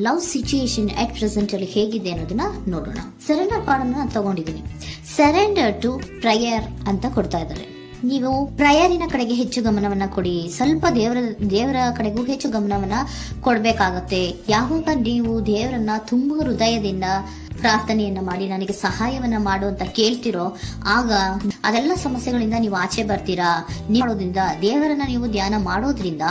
Love situation at present ಅಲ್ಲಿ ಹೇಗಿದೆ ಅನ್ನೋದನ್ನ ನೋಡೋಣ. ಸರೆಂಡರ್ ಕಾರ್ಡ್ ಅನ್ನ ತಗೊಂಡಿದ್ದೀನಿ. ಸರೆಂಡರ್ ಟು ಪ್ರಯರ್ ಅಂತ ಕೊಡ್ತಾ ಇದ್ದಾರೆ. ನೀವು ಪ್ರಯರಿನ ಕಡೆಗೆ ಹೆಚ್ಚು ಗಮನವನ್ನ ಕೊಡಿ, ಸ್ವಲ್ಪ ದೇವರ ಕಡೆಗೂ ಹೆಚ್ಚು ಗಮನವನ್ನ ಕೊಡ್ಬೇಕಾಗತ್ತೆ. ಯಾವಾಗ ನೀವು ದೇವರನ್ನ ತುಂಬ ಹೃದಯದಿಂದ ಪ್ರಾರ್ಥನೆಯನ್ನ ಮಾಡಿ ನನಗೆ ಸಹಾಯವನ್ನ ಮಾಡು ಅಂತ ಕೇಳ್ತಿರೋ, ಆಗ ಅದೆಲ್ಲ ಸಮಸ್ಯೆಗಳಿಂದ ನೀವು ಆಚೆ ಬರ್ತೀರಾ. ಮಾಡೋದ್ರಿಂದ, ದೇವರನ್ನ ನೀವು ಧ್ಯಾನ ಮಾಡೋದ್ರಿಂದ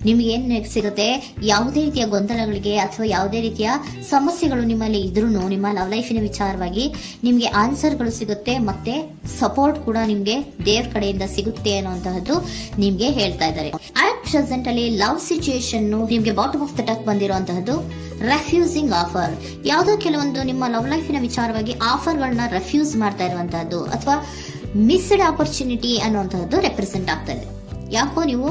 ನಿಮ್ಗೆ ಏನ್ ಸಿಗುತ್ತೆ, ಯಾವುದೇ ರೀತಿಯ ಗೊಂದಲಗಳಿಗೆ ಅಥವಾ ಯಾವುದೇ ರೀತಿಯ ಸಮಸ್ಯೆಗಳು ನಿಮ್ಮಲ್ಲಿ ಇದ್ರೂ ನಿಮ್ಮ ಲವ್ ಲೈಫಿನ ವಿಚಾರವಾಗಿ ನಿಮ್ಗೆ ಆನ್ಸರ್ಗಳು ಸಿಗುತ್ತೆ, ಮತ್ತೆ ಸಪೋರ್ಟ್ ಕೂಡ ನಿಮ್ಗೆ ದೇವ್ರ ಕಡೆಯಿಂದ ಸಿಗುತ್ತೆ ಅನ್ನುವಂತಹದ್ದು ನಿಮ್ಗೆ ಹೇಳ್ತಾ ಇದ್ದಾರೆ. ಅಟ್ ಪ್ರೆಸೆಂಟ್ ಅಲ್ಲಿ ಲವ್ ಸಿಚುಯೇಷನ್ ನಿಮ್ಗೆ ಬಾಟಮ್ ಆಫ್ ದ ಟಕ್ ಬಂದಿರುವಂತಹದ್ದು ರೆಫ್ಯೂಸಿಂಗ್ ಆಫರ್. ಯಾವುದೋ ಕೆಲವೊಂದು ನಿಮ್ಮ ಲವ್ ಲೈಫಿನ ವಿಚಾರವಾಗಿ ಆಫರ್ಗಳನ್ನ ರೆಫ್ಯೂಸ್ ಮಾಡ್ತಾ ಇರುವಂತಹದ್ದು ಅಥವಾ ಮಿಸ್ಡ್ ಆಪರ್ಚುನಿಟಿ ಅನ್ನುವಂತಹದ್ದು ರೆಪ್ರೆಸೆಂಟ್ ಆಗ್ತಾ ಇದೆ. ಯಾಕೋ ನೀವು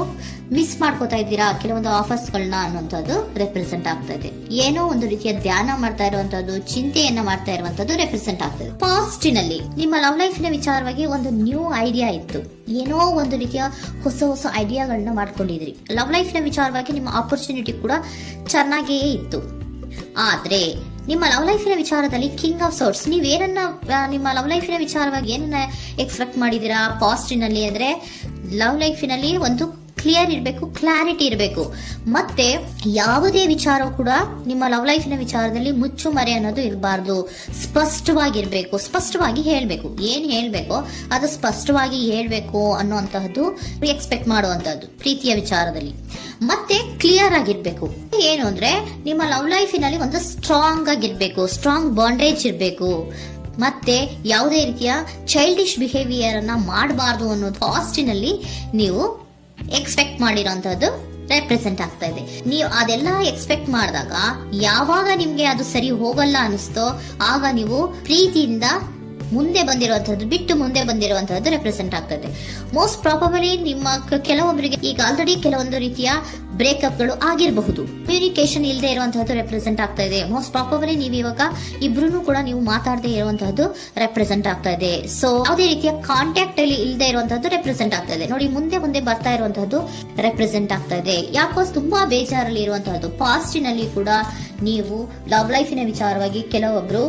ಮಿಸ್ ಮಾಡ್ಕೋತಾ ಇದ್ದೀರಾ ಕೆಲವೊಂದು ಆಫರ್ಸ್ ಗಳನ್ನ ಅನ್ನುವಂಥದ್ದು ರೆಪ್ರೆಸೆಂಟ್ ಆಗ್ತಾ ಇದೆ. ಏನೋ ಒಂದು ರೀತಿಯ ಧ್ಯಾನ ಮಾಡ್ತಾ ಇರುವಂತದ್ದು, ಚಿಂತೆಯನ್ನ ಮಾಡ್ತಾ ಇರುವಂತದ್ದು ರೆಪ್ರೆಸೆಂಟ್ ಆಗ್ತದೆ. ಪಾಸ್ಟಿನಲ್ಲಿ ನಿಮ್ಮ ಲವ್ ಲೈಫಿನ ವಿಚಾರವಾಗಿ ಒಂದು ನ್ಯೂ ಐಡಿಯಾ ಇತ್ತು, ಏನೋ ಒಂದು ರೀತಿಯ ಹೊಸ ಐಡಿಯಾಗಳನ್ನ ಮಾಡ್ಕೊಂಡಿದ್ರಿ. ಲವ್ ಲೈಫಿನ ವಿಚಾರವಾಗಿ ನಿಮ್ಮ ಆಪರ್ಚುನಿಟಿ ಕೂಡ ಚೆನ್ನಾಗಿಯೇ ಇತ್ತು. ಆದ್ರೆ ನಿಮ್ಮ ಲವ್ ಲೈಫಿನ ವಿಚಾರದಲ್ಲಿ ಕಿಂಗ್ ಆಫ್ ಸೋರ್ಟ್ಸ್, ನೀವೇನನ್ನ ನಿಮ್ಮ ಲವ್ ಲೈಫಿನ ವಿಚಾರವಾಗಿ ಏನನ್ನ ಎಕ್ಸ್ಪೆಕ್ಟ್ ಮಾಡಿದೀರಾ ಪಾಸ್ಟಿನಲ್ಲಿ ಅಂದ್ರೆ, ಲವ್ ಲೈಫಿನಲ್ಲಿ ಒಂದು ಕ್ಲಿಯರ್ ಇರಬೇಕು, ಕ್ಲಾರಿಟಿ ಇರಬೇಕು, ಮತ್ತೆ ಯಾವುದೇ ವಿಚಾರ ಕೂಡ ನಿಮ್ಮ ಲವ್ ಲೈಫಿನ ವಿಚಾರದಲ್ಲಿ ಮುಚ್ಚು ಮರೆ ಅನ್ನೋದು ಇರಬಾರ್ದು. ಸ್ಪಷ್ಟವಾಗಿರ್ಬೇಕು, ಸ್ಪಷ್ಟವಾಗಿ ಹೇಳ್ಬೇಕು, ಏನ್ ಹೇಳ್ಬೇಕೋ ಅದು ಸ್ಪಷ್ಟವಾಗಿ ಹೇಳ್ಬೇಕು ಅನ್ನುವಂತಹದ್ದು ಎಕ್ಸ್ಪೆಕ್ಟ್ ಮಾಡುವಂತಹದ್ದು ಪ್ರೀತಿಯ ವಿಚಾರದಲ್ಲಿ. ಮತ್ತೆ ಕ್ಲಿಯರ್ ಆಗಿರ್ಬೇಕು. ಏನು ಅಂದ್ರೆ ನಿಮ್ಮ ಲವ್ ಲೈಫಿನಲ್ಲಿ ಒಂದು ಸ್ಟ್ರಾಂಗ್ ಆಗಿರ್ಬೇಕು, ಸ್ಟ್ರಾಂಗ್ ಬಾಂಡೇಜ್ ಇರಬೇಕು, ಮತ್ತೆ ಯಾವುದೇ ರೀತಿಯ ಚೈಲ್ಡಿಶ್ ಬಿಹೇವಿಯರ್ ಅನ್ನ ಮಾಡಬಾರ್ದು ಅನ್ನೋದು ಪಾಸ್ಟಿನಲ್ಲಿ ನೀವು ಎಕ್ಸ್ಪೆಕ್ಟ್ ಮಾಡಿರೋಂಥದ್ದು ರೆಪ್ರೆಸೆಂಟ್ ಆಗ್ತಾ ಇದೆ. ನೀವು ಅದೆಲ್ಲ ಎಕ್ಸ್ಪೆಕ್ಟ್ ಮಾಡಿದಾಗ ಯಾವಾಗ ನಿಮ್ಗೆ ಅದು ಸರಿ ಹೋಗಲ್ಲ ಅನಿಸ್ತೋ ಆಗ ನೀವು ಪ್ರೀತಿಯಿಂದ ಮುಂದೆ ಬಂದಿರುವಂತಹದ್ದು ಬಿಟ್ಟು ಮುಂದೆ ಬಂದಿರುವಂತಹದ್ದು ರೆಪ್ರೆಸೆಂಟ್ ಆಗ್ತದೆ. ಮೋಸ್ಟ್ ಪ್ರಾಬಬಲಿ ನಿಮ್ಮ ಕೆಲವೊಬ್ಬರಿಗೆ ಈಗ ಆಲ್ರೆಡಿ ಕೆಲವೊಂದು ರೀತಿಯ ಬ್ರೇಕಪ್ ಗಳು ಆಗಿರಬಹುದು, ಕಮ್ಯುನಿಕೇಶನ್ ಇಲ್ಲದೆ ಇರುವಂತಹದ್ದು ರೆಪ್ರೆಸೆಂಟ್ ಆಗ್ತಾ ಇದೆ. ಮೋಸ್ಟ್ ಪ್ರಾಬಬಲಿ ನೀವು ಇವಾಗ ಇಬ್ರು ಕೂಡ ನೀವು ಮಾತಾಡದೆ ಇರುವಂತಹದ್ದು ರೆಪ್ರೆಸೆಂಟ್ ಆಗ್ತಾ ಇದೆ. ಸೊ ಯಾವುದೇ ರೀತಿಯ ಕಾಂಟ್ಯಾಕ್ಟ್ ಅಲ್ಲಿ ಇಲ್ಲದೆ ಇರುವಂತಹದ್ದು ರೆಪ್ರೆಸೆಂಟ್ ಆಗ್ತಾ ಇದೆ. ನೋಡಿ, ಮುಂದೆ ಬರ್ತಾ ಇರುವಂತಹದ್ದು ರೆಪ್ರೆಸೆಂಟ್ ಆಗ್ತಾ ಇದೆ. ಯಾಕೋ ತುಂಬಾ ಬೇಜಾರಲ್ಲಿ ಇರುವಂತಹದ್ದು. ಪಾಸ್ಟಿನಲ್ಲಿ ಕೂಡ ನೀವು ಲವ್ ಲೈಫಿನ ವಿಚಾರವಾಗಿ ಕೆಲವೊಬ್ರು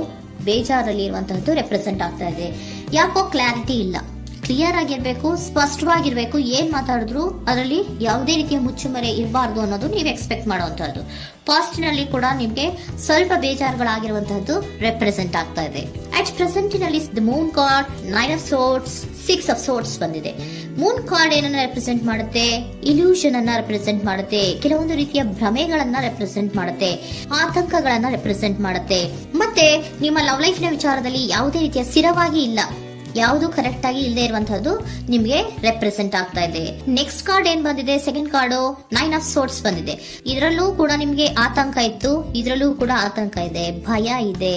ಬೇಜಾರಲ್ಲಿ ಇರುವಂತಹದ್ದು ರೆಪ್ರೆಸೆಂಟ್ ಆಗ್ತಾ ಇದೆ. ಯಾಕೋ ಕ್ಲಾರಿಟಿ ಇಲ್ಲ, ಕ್ಲಿಯರ್ ಆಗಿರ್ಬೇಕು, ಸ್ಪಷ್ಟವಾಗಿರ್ಬೇಕು, ಏನ್ ಮಾತಾಡಿದ್ರು ಅದರಲ್ಲಿ ಯಾವುದೇ ರೀತಿಯ ಮುಚ್ಚುಮರೆ ಇರಬಾರ್ದು ಅನ್ನೋದು ನೀವು ಎಕ್ಸ್ಪೆಕ್ಟ್ ಮಾಡುವಂತಹದ್ದು. ಪಾಸ್ಟಿನಲ್ಲಿ ಕೂಡ ನಿಮ್ಗೆ ಸ್ವಲ್ಪ ಬೇಜಾರುಗಳಾಗಿರುವಂತಹದ್ದು ರೆಪ್ರೆಸೆಂಟ್ ಆಗ್ತಾ ಇದೆ. ಅಟ್ ಪ್ರೆಸೆಂಟಿನಲ್ಲಿ the moon card, 9 of swords, 6 of swords ಬಂದಿದೆ. ಮೂನ್ ಕಾರ್ಡ್ ಏನನ್ನ ರೆಪ್ರೆಸೆಂಟ್ ಮಾಡುತ್ತೆ? ಇಲ್ಯೂಷನ್ ಅನ್ನ ರೆಪ್ರೆಸೆಂಟ್ ಮಾಡುತ್ತೆ, ಕೆಲವೊಂದು ರೀತಿಯ ಭ್ರಮೆಗಳನ್ನ ರೆಪ್ರೆಸೆಂಟ್ ಮಾಡುತ್ತೆ, ಆತಂಕಗಳನ್ನ ರೆಪ್ರೆಸೆಂಟ್ ಮಾಡುತ್ತೆ. ಮತ್ತೆ ನಿಮ್ಮ ಲವ್ ಲೈಫಿನ ವಿಚಾರದಲ್ಲಿ ಯಾವುದೇ ರೀತಿಯ ಸ್ಥಿರವಾಗಿ ಇಲ್ಲ, ಯಾವುದು ಕರೆಕ್ಟ್ ಆಗಿ ಇಲ್ಲದೆ ಇರುವಂತಹದ್ದು ನಿಮ್ಗೆ ರೆಪ್ರೆಸೆಂಟ್ ಆಗ್ತಾ ಇದೆ. ನೆಕ್ಸ್ಟ್ ಕಾರ್ಡ್ ಏನ್ ಬಂದಿದೆ? ಸೆಕೆಂಡ್ ಕಾರ್ಡ್ 9 of swords ಬಂದಿದೆ. ಇದರಲ್ಲೂ ಕೂಡ ನಿಮ್ಗೆ ಆತಂಕ ಇತ್ತು, ಇದರಲ್ಲೂ ಕೂಡ ಆತಂಕ ಇದೆ, ಭಯ ಇದೆ,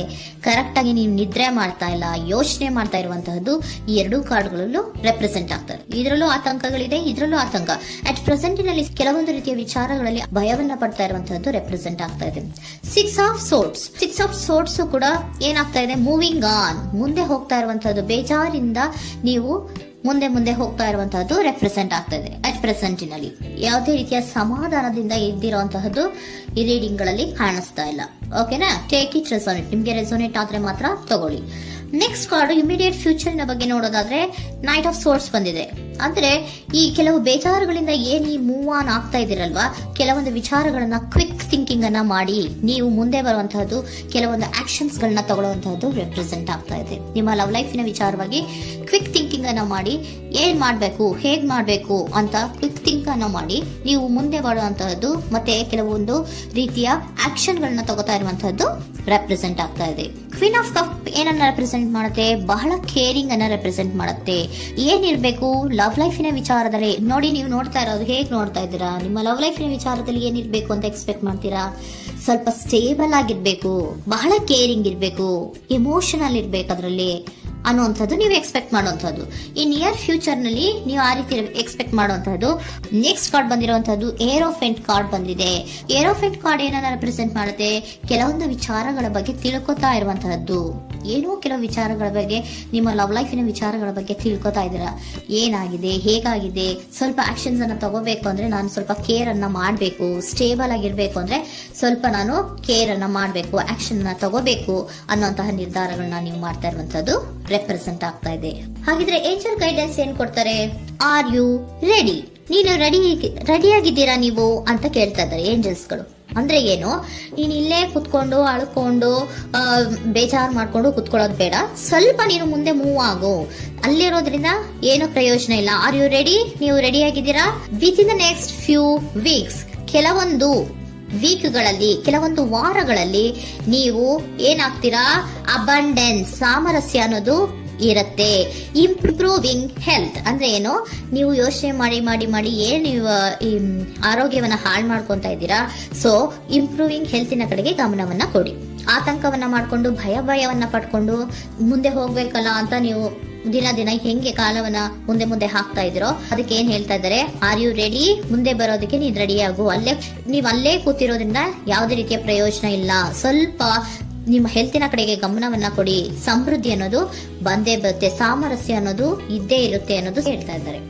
ಕರೆಕ್ಟ್ ಆಗಿ ನೀವು ನಿದ್ರೆ ಮಾಡ್ತಾ ಇಲ್ಲ, ಯೋಚನೆ ಮಾಡ್ತಾ ಇರುವಂತಹದ್ದು ಈ ಎರಡೂ ಕಾರ್ಡ್ಗಳಲ್ಲೂ ರೆಪ್ರೆಸೆಂಟ್ ಆಗ್ತದೆ. ಇದರಲ್ಲೂ ಆತಂಕಗಳಿದೆ, ಇದರಲ್ಲೂ ಆತಂಕ. ಅಟ್ ಪ್ರೆಸೆಂಟಿನಲ್ಲಿ ಕೆಲವೊಂದು ರೀತಿಯ ವಿಚಾರಗಳಲ್ಲಿ ಭಯವನ್ನ ಪಡ್ತಾ ಇರುವಂತಹದ್ದು ರೆಪ್ರೆಸೆಂಟ್ ಆಗ್ತಾ ಇದೆ. 6 of swords ಕೂಡ ಏನಾಗ್ತಾ ಇದೆ? ಮೂವಿಂಗ್ ಆನ್, ಮುಂದೆ ಹೋಗ್ತಾ ಇರುವಂತಹದ್ದು, ಬೇಜಾರಿಂದ ನೀವು ಮುಂದೆ ಹೋಗ್ತಾ ಇರುವಂತಹದ್ದು ರೆಪ್ರೆಸೆಂಟ್ ಆಗ್ತಾ ಇದೆ. ಅಟ್ ಪ್ರೆಸೆಂಟಿನಲ್ಲಿ ಯಾವುದೇ ರೀತಿಯ ಸಮಾಧಾನದಿಂದ ಇದ್ದಿರುವಂತಹದ್ದು ಈ ರೀಡಿಂಗ್ ಗಳಲ್ಲಿ ಕಾಣಿಸ್ತಾ ಇಲ್ಲ. ಓಕೆನಾ? ಟೇಕ್ ಇಟ್ ರೆಸೋನೇಟ್, ನಿಮ್ಗೆ ರೆಸೋನೇಟ್ ಆದ್ರೆ ಮಾತ್ರ ತಗೊಳ್ಳಿ. ನೆಕ್ಸ್ಟ್ ಕಾರ್ಡ್ ಇಮಿಡಿಯೇಟ್ ಫ್ಯೂಚರ್ ನ ಬಗ್ಗೆ ನೋಡೋದಾದ್ರೆ ನೈಟ್ ಆಫ್ ಸೋರ್ಸ್ ಬಂದಿದೆ. ಅಂದ್ರೆ ಈ ಕೆಲವು ಬೇಜಾರುಗಳಿಂದ ಏನ್ ಈ ಮೂವ್ ಆನ್ ಆಗ್ತಾ ಇದ್ದೀರಲ್ವಾ, ಕೆಲವೊಂದು ವಿಚಾರಗಳನ್ನ ಕ್ವಿಕ್ ಥಿಂಕಿಂಗ್ ಅನ್ನ ಮಾಡಿ ನೀವು ಮುಂದೆ ಬರುವಂತಹದ್ದು, ಕೆಲವೊಂದು ಆಕ್ಷನ್ಸ್ ಗಳನ್ನ ತಗೊಳ್ಳುವಂತಹದ್ದು ರೆಪ್ರೆಸೆಂಟ್ ಆಗ್ತಾ ಇದೆ. ನಿಮ್ಮ ಲವ್ ಲೈಫಿನ ವಿಚಾರವಾಗಿ ಕ್ವಿಕ್ ಥಿಂಕಿಂಗ್ ಅನ್ನ ಮಾಡಿ ಏನ್ ಮಾಡ್ಬೇಕು, ಹೇಗ್ ಮಾಡ್ಬೇಕು ಅಂತ ಕ್ವಿಕ್ ಥಿಂಕ್ ಅನ್ನ ಮಾಡಿ ನೀವು ಮುಂದೆ ಬರುವಂತಹದ್ದು, ಮತ್ತೆ ಕೆಲವೊಂದು ರೀತಿಯ ಆಕ್ಷನ್ ಗಳನ್ನ ತಗೋತಾ ಇರುವಂತಹದ್ದು ರೆಪ್ರೆಸೆಂಟ್ ಆಗ್ತಾ ಇದೆ. ಕ್ವೀನ್ ಆಫ್ ಕಪ್ ಏನನ್ನ ರೆಪ್ರೆಸೆಂಟ್ ಮಾಡುತ್ತೆ? ಬಹಳ ಕೇರಿಂಗ್ ಅನ್ನ ರೆಪ್ರೆಸೆಂಟ್ ಮಾಡುತ್ತೆ. ಏನಿರ್ಬೇಕು ಲವ್ ಲೈಫಿನ ವಿಚಾರದಲ್ಲಿ? ನೋಡಿ, ನೀವು ನೋಡ್ತಾ ಇರೋದು ಹೇಗ್ ನೋಡ್ತಾ ಇದ್ದೀರಾ? ನಿಮ್ಮ ಲವ್ ಲೈಫಿನ ವಿಚಾರದಲ್ಲಿ ಏನಿರ್ಬೇಕು ಅಂತ ಎಕ್ಸ್ಪೆಕ್ಟ್ ಮಾಡ್ತೀರಾ? ಸ್ವಲ್ಪ ಸ್ಟೇಬಲ್ ಆಗಿರ್ಬೇಕು, ಬಹಳ ಕೇರಿಂಗ್ ಇರ್ಬೇಕು, ಎಮೋಷನಲ್ ಇರ್ಬೇಕು, ಅದರಲ್ಲಿ ಅನ್ನುವಂಥದ್ದು ನೀವು ಎಕ್ಸ್ಪೆಕ್ಟ್ ಮಾಡುವಂತಹದ್ದು. ಈ ನಿಯರ್ ಫ್ಯೂಚರ್ ನಲ್ಲಿ ನೀವು ಆ ರೀತಿ ಎಕ್ಸ್ಪೆಕ್ಟ್ ಮಾಡುವಂತಹದ್ದು. ನೆಕ್ಸ್ಟ್ ಕಾರ್ಡ್ ಬಂದಿರುವಂತಹದ್ದು ಏರೋಫೆಂಟ್ ಕಾರ್ಡ್ ಬಂದಿದೆ. ಏರೋಫೆಂಟ್ ಕಾರ್ಡ್ ಏನನ್ನ ರೆಪ್ರೆಸೆಂಟ್ ಮಾಡುತ್ತೆ? ಕೆಲವೊಂದು ವಿಚಾರಗಳ ಬಗ್ಗೆ ತಿಳ್ಕೊತಾ ಇರುವಂತಹದ್ದು. ಏನೋ ಕೆಲವು ವಿಚಾರಗಳ ಬಗ್ಗೆ, ನಿಮ್ಮ ಲವ್ ಲೈಫಿನ ವಿಚಾರಗಳ ಬಗ್ಗೆ ತಿಳ್ಕೊತಾ ಇದ್ದೀರಾ. ಏನಾಗಿದೆ, ಹೇಗಾಗಿದೆ, ಸ್ವಲ್ಪ ಆಕ್ಷನ್ಸ್ ಅನ್ನ ತಗೋಬೇಕು ಅಂದ್ರೆ ನಾನು ಸ್ವಲ್ಪ ಕೇರ್ ಅನ್ನ ಮಾಡಬೇಕು, ಸ್ಟೇಬಲ್ ಆಗಿರ್ಬೇಕು ಅಂದ್ರೆ ಸ್ವಲ್ಪ ನಾನು ಕೇರ್ ಅನ್ನ ಮಾಡಬೇಕು, ಆಕ್ಷನ್ ಅನ್ನ ತಗೋಬೇಕು ಅನ್ನುವಂತಹ ನಿರ್ಧಾರಗಳನ್ನ ನೀವು ಮಾಡ್ತಾ ಇರುವಂತದ್ದು ರೆಪ್ರೆಸೆಂಟ್ ಆಗ್ತಾ ಇದೆ. ಹಾಗಿದ್ರೆ ಏಂಜಲ್ ಗೈಡೆನ್ಸ್ ಏನ್ ಕೊಡ್ತಾರೆ? Are you ready? ನೀನು ರೆಡಿಯಾಗಿದ್ದೀರಾ ನೀವು ಅಂತ ಕೇಳ್ತಾ ಇದ್ದಾರೆ ಏಂಜಲ್ಸ್ ಗಳು. ಅಂದ್ರೆ ಏನು? ನೀನ್ ಇಲ್ಲೇ ಕುತ್ಕೊಂಡು ಅಳ್ಕೊಂಡು ಬೇಜಾರ್ ಮಾಡ್ಕೊಂಡು ಕುತ್ಕೊಳ್ಳೋದು ಬೇಡ. ಸ್ವಲ್ಪ ನೀನು ಮುಂದೆ ಮೂವ್ ಆಗು. ಅಲ್ಲಿರೋದ್ರಿಂದ ಏನು ಪ್ರಯೋಜನ ಇಲ್ಲ. Are you ready? ನೀವು ರೆಡಿ ಆಗಿದ್ದೀರಾ? Within the next few weeks, ಕೆಲವೊಂದು ವೀಕ್ಗಳಲ್ಲಿ, ಕೆಲವೊಂದು ವಾರಗಳಲ್ಲಿ ನೀವು ಏನಾಗ್ತೀರಾ? ಅಬಂಡೆನ್ಸ್, ಸಾಮರಸ್ಯ ಅನ್ನೋದು ಇರುತ್ತೆ. ಇಂಪ್ರೂವಿಂಗ್ ಹೆಲ್ತ್ ಅಂದ್ರೆ ಏನು? ನೀವು ಯೋಚನೆ ಮಾಡಿ ಮಾಡಿ ಮಾಡಿ ಏನ್ ನೀವು ಆರೋಗ್ಯವನ್ನ ಹಾಳು ಮಾಡ್ಕೊಂತ ಇದ್ದೀರಾ. ಸೊ ಇಂಪ್ರೂವಿಂಗ್ ಹೆಲ್ತಿನ ಕಡೆಗೆ ಗಮನವನ್ನ ಕೊಡಿ. ಆತಂಕವನ್ನ ಮಾಡ್ಕೊಂಡು ಭಯವನ್ನ ಪಡ್ಕೊಂಡು ಮುಂದೆ ಹೋಗ್ಬೇಕಲ್ಲ ಅಂತ ನೀವು ದಿನ ದಿನ ಹೆಂಗೆ ಕಾಲವನ್ನ ಮುಂದೆ ಹಾಕ್ತಾ ಇದ್ರೋ ಅದಕ್ಕೆ ಏನ್ ಹೇಳ್ತಾ ಇದ್ದಾರೆ? Are you ready? ಮುಂದೆ ಬರೋದಕ್ಕೆ ನೀನ್ ರೆಡಿ ಆಗು. ಅಲ್ಲೇ ಕೂತಿರೋದ್ರಿಂದ ಯಾವುದೇ ರೀತಿಯ ಪ್ರಯೋಜನ ಇಲ್ಲ. ಸ್ವಲ್ಪ ನಿಮ್ಮ ಹೆಲ್ತಿನ ಕಡೆಗೆ ಗಮನವನ್ನ ಕೊಡಿ. ಸಮೃದ್ಧಿ ಅನ್ನೋದು ಬಂದೇ ಬರುತ್ತೆ, ಸಾಮರಸ್ಯ ಅನ್ನೋದು ಇದ್ದೇ ಇರುತ್ತೆ ಅನ್ನೋದು ಹೇಳ್ತಾ ಇದ್ದಾರೆ.